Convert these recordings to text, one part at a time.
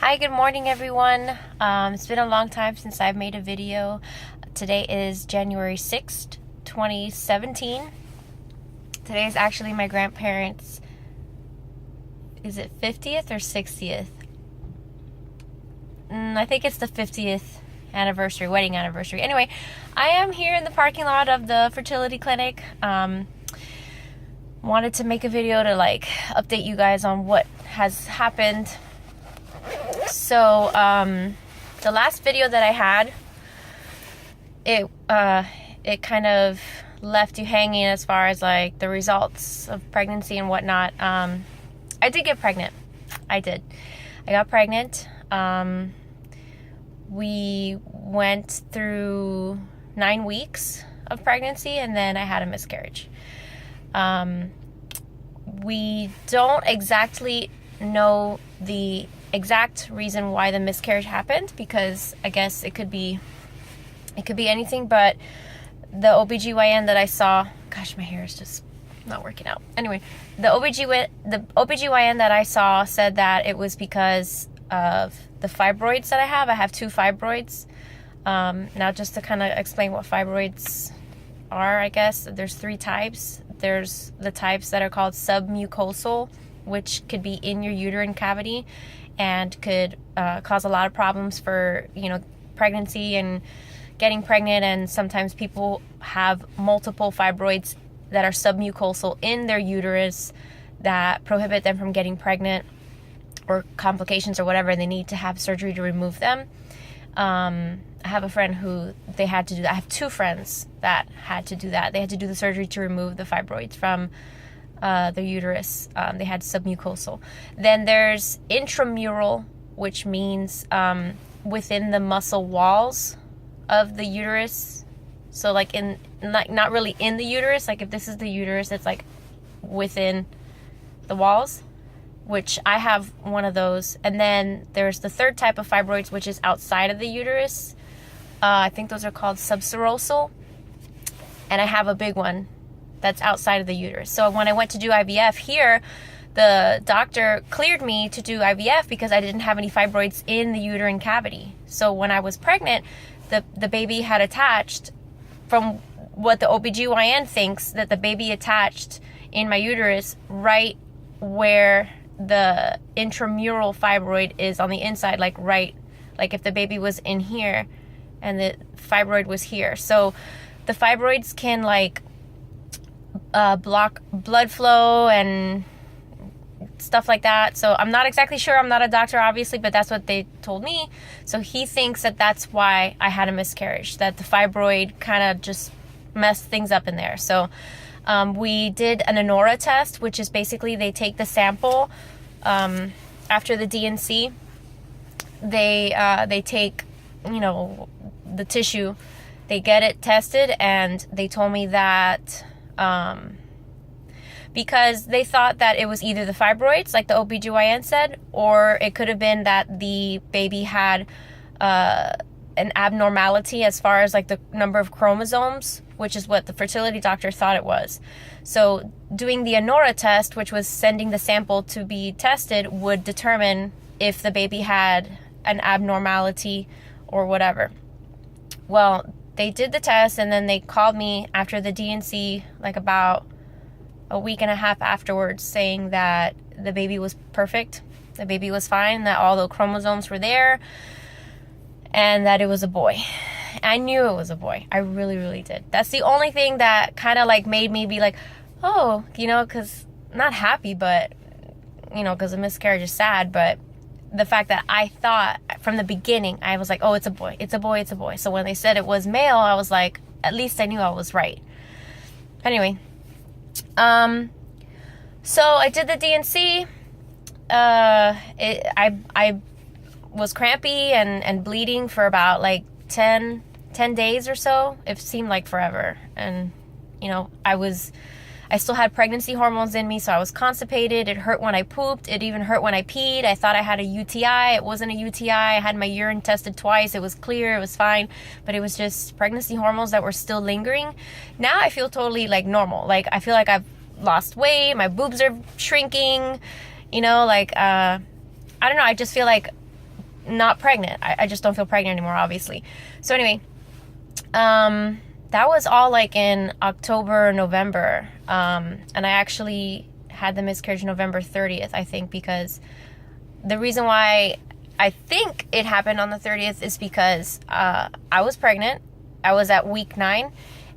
Hi, good morning everyone. It's been a long time since I've made a video. Today is January 6th, 2017. Today is actually my grandparents', is it 50th or 60th? I think it's the 50th anniversary, wedding anniversary. Anyway, I am here in the parking lot of the fertility clinic. Wanted to make a video to update you guys on what has happened. So the last video that I had, it kind of left you hanging as far as the results of pregnancy and whatnot. I did get pregnant. I got pregnant. We went through 9 weeks of pregnancy, and then I had a miscarriage. We don't exactly know the exact reason why the miscarriage happened, because I guess it could be anything, but the OBGYN that I saw, gosh, my hair is just not working out. Anyway, the OBGYN that I saw said that it was because of the fibroids that I have. I have 2 fibroids. Now, just to kind of explain what fibroids are, I guess, there's 3 types. There's the types that are called submucosal, which could be in your uterine cavity and could cause a lot of problems for, pregnancy and getting pregnant. And sometimes people have multiple fibroids that are submucosal in their uterus that prohibit them from getting pregnant, or complications or whatever. They need to have surgery to remove them. I have a friend who they had to do that. I have 2 friends that had to do that. They had to do the surgery to remove the fibroids from the uterus. They had submucosal. Then there's intramural, which means within the muscle walls of the uterus. So not really in the uterus. If this is the uterus, it's within the walls, which I have one of those. And then there's the 3rd type of fibroids, which is outside of the uterus. I think those are called subserosal. And I have a big one that's outside of the uterus. So when I went to do IVF here, the doctor cleared me to do IVF because I didn't have any fibroids in the uterine cavity. So when I was pregnant, the baby had attached, from what the OBGYN thinks, that the baby attached in my uterus right where the intramural fibroid is on the inside, if the baby was in here and the fibroid was here. So the fibroids can block blood flow and stuff like that. So I'm not exactly sure. I'm not a doctor, obviously, but that's what they told me. So he thinks that that's why I had a miscarriage, that the fibroid kind of just messed things up in there. So we did an ANORA test, which is basically they take the sample after the D&C. They take, the tissue, they get it tested, and they told me that because they thought that it was either the fibroids, like the OBGYN said, or it could have been that the baby had an abnormality as far as the number of chromosomes, which is what the fertility doctor thought it was. So doing the ANORA test, which was sending the sample to be tested, would determine if the baby had an abnormality or whatever. Well, they did the test, and then they called me after the D&C, about a week and a half afterwards, saying that the baby was perfect, the baby was fine, that all the chromosomes were there, and that it was a boy. I knew it was a boy. I really, really did. That's the only thing that kind of made me be oh, because not happy, but, because a miscarriage is sad, but the fact that I thought from the beginning, I was oh, it's a boy, it's a boy, it's a boy. So when they said it was male, I was at least I knew I was right. Anyway, so I did the D&C. I was crampy and bleeding for about 10 days or so. It seemed like forever. And, I still had pregnancy hormones in me, so I was constipated. It hurt when I pooped. It even hurt when I peed. I thought I had a UTI. It wasn't a UTI. I had my urine tested twice. It was clear. It was fine. But it was just pregnancy hormones that were still lingering. Now I feel totally normal. I feel like I've lost weight. My boobs are shrinking. I don't know. I just feel not pregnant. I just don't feel pregnant anymore, obviously. So anyway, that was all like in October, November. And I actually had the miscarriage November 30th, I think, because the reason why I think it happened on the 30th is because I was pregnant. I was at week 9,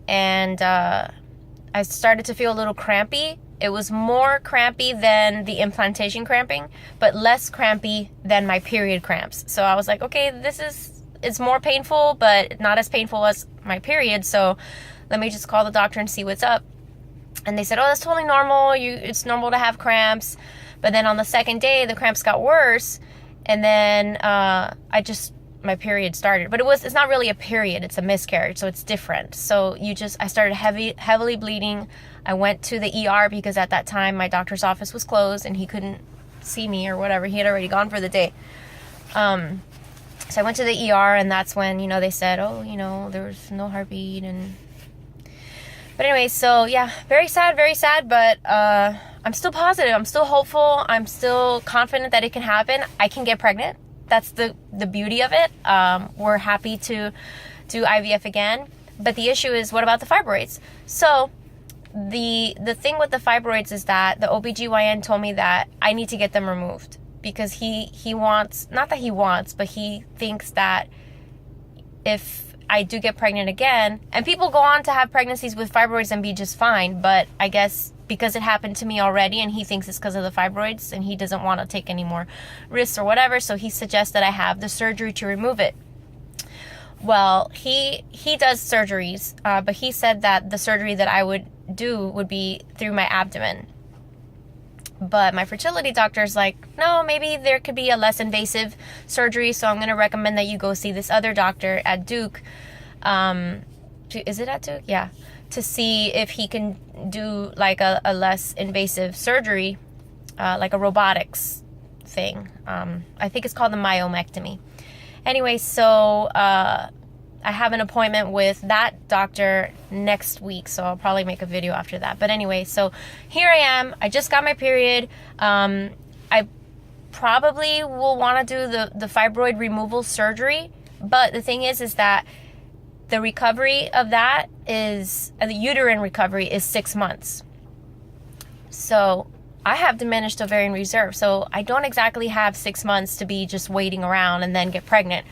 and I started to feel a little crampy. It was more crampy than the implantation cramping, but less crampy than my period cramps. So I was like, okay, it's more painful, but not as painful as my period. So let me just call the doctor and see what's up. And they said, oh, that's totally normal. It's normal to have cramps. But then on the second day, the cramps got worse. And then my period started. But it's not really a period. It's a miscarriage. So it's different. So I started heavily bleeding. I went to the ER because at that time my doctor's office was closed and he couldn't see me or whatever. He had already gone for the day. So I went to the ER, and that's when, they said, oh, there was no heartbeat. But anyway, so yeah, very sad, but I'm still positive. I'm still hopeful. I'm still confident that it can happen. I can get pregnant. That's the beauty of it. We're happy to do IVF again. But the issue is, what about the fibroids? So the thing with the fibroids is that the OBGYN told me that I need to get them removed. Because he wants, not that he wants, but he thinks that if I do get pregnant again, and people go on to have pregnancies with fibroids and be just fine, but I guess because it happened to me already and he thinks it's because of the fibroids and he doesn't want to take any more risks or whatever, so he suggests that I have the surgery to remove it. Well, he does surgeries, but he said that the surgery that I would do would be through my abdomen. But my fertility doctor's like, no, maybe there could be a less invasive surgery, so I'm going to recommend that you go see this other doctor at Duke. Is it at Duke? Yeah. To see if he can do like a less invasive surgery, like a robotics thing. I think it's called the myomectomy. Anyway, so I have an appointment with that doctor next week, so I'll probably make a video after that. But anyway, so here I am. I just got my period. I probably will want to do the fibroid removal surgery, but the thing is that the recovery of that is, the uterine recovery is 6 months. So I have diminished ovarian reserve, so I don't exactly have 6 months to be just waiting around and then get pregnant.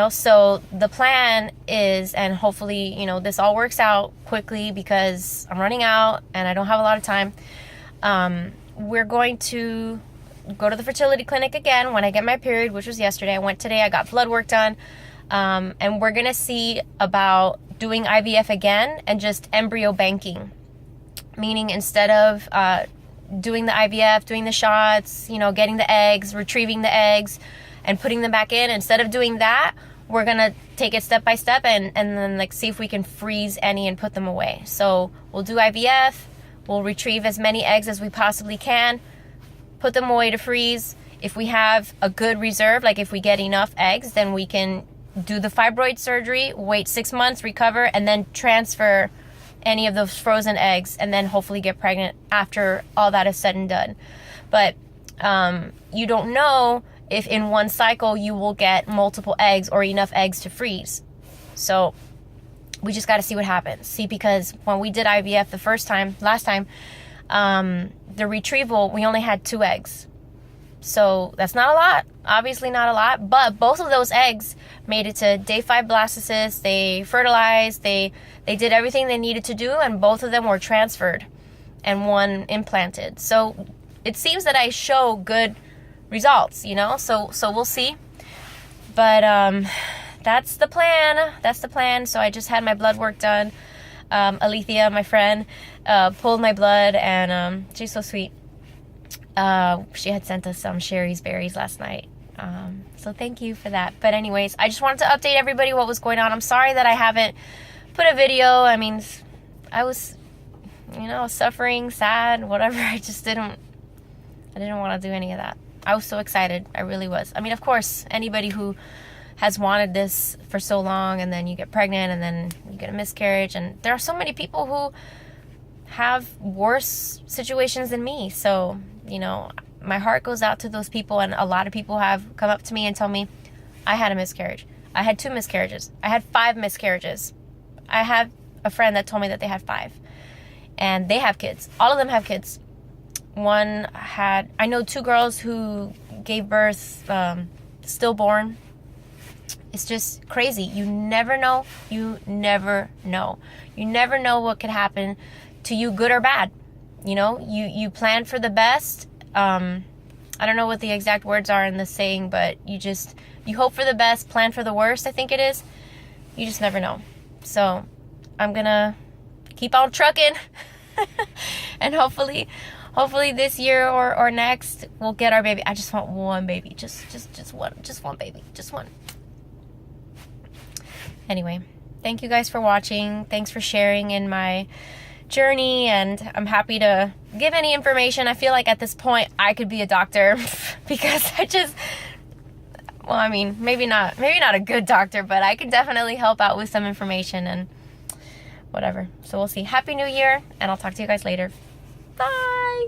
So the plan is, and hopefully, this all works out quickly because I'm running out and I don't have a lot of time. We're going to go to the fertility clinic again when I get my period, which was yesterday. I went today, I got blood work done. And we're going to see about doing IVF again and just embryo banking. Meaning instead of doing the IVF, doing the shots, getting the eggs, retrieving the eggs, and putting them back in. Instead of doing that, we're going to take it step by step and then see if we can freeze any and put them away. So we'll do IVF, we'll retrieve as many eggs as we possibly can, put them away to freeze. If we have a good reserve, like if we get enough eggs, then we can do the fibroid surgery, wait 6 months, recover, and then transfer any of those frozen eggs and then hopefully get pregnant after all that is said and done. But you don't know if in one cycle you will get multiple eggs or enough eggs to freeze. So we just got to see what happens. See, because when we did IVF last time, the retrieval, we only had 2 eggs. So that's not a lot, obviously not a lot, but both of those eggs made it to day 5 blastocyst. They fertilized, they did everything they needed to do, and both of them were transferred and one implanted. So it seems that I show good results, so we'll see. But that's the plan. So I just had my blood work done. Alethea, my friend, pulled my blood, and she's so sweet. She had sent us some Sherry's berries last night, so thank you for that. But anyways, I just wanted to update everybody what was going on. I'm sorry that I haven't put a video. I mean, I was suffering, sad, whatever. I didn't want to do any of that. I was so excited. I really was. I mean, of course, anybody who has wanted this for so long, and then you get pregnant, and then you get a miscarriage, and there are so many people who have worse situations than me. So, my heart goes out to those people, and a lot of people have come up to me and tell me, I had a miscarriage. I had 2 miscarriages. I had 5 miscarriages. I have a friend that told me that they had 5. And they have kids. All of them have kids. I know 2 girls who gave birth stillborn. It's just crazy. You never know. You never know. You never know what could happen to you, good or bad. You know, you plan for the best. I don't know what the exact words are in the saying, but you hope for the best, plan for the worst, I think it is. You just never know. So I'm gonna keep on trucking. And hopefully this year or next we'll get our baby. I just want one baby. Just one baby. Just one. Anyway, thank you guys for watching. Thanks for sharing in my journey, and I'm happy to give any information. I feel like at this point I could be a doctor because maybe not a good doctor, but I could definitely help out with some information and whatever. So we'll see. Happy New Year, and I'll talk to you guys later. Bye.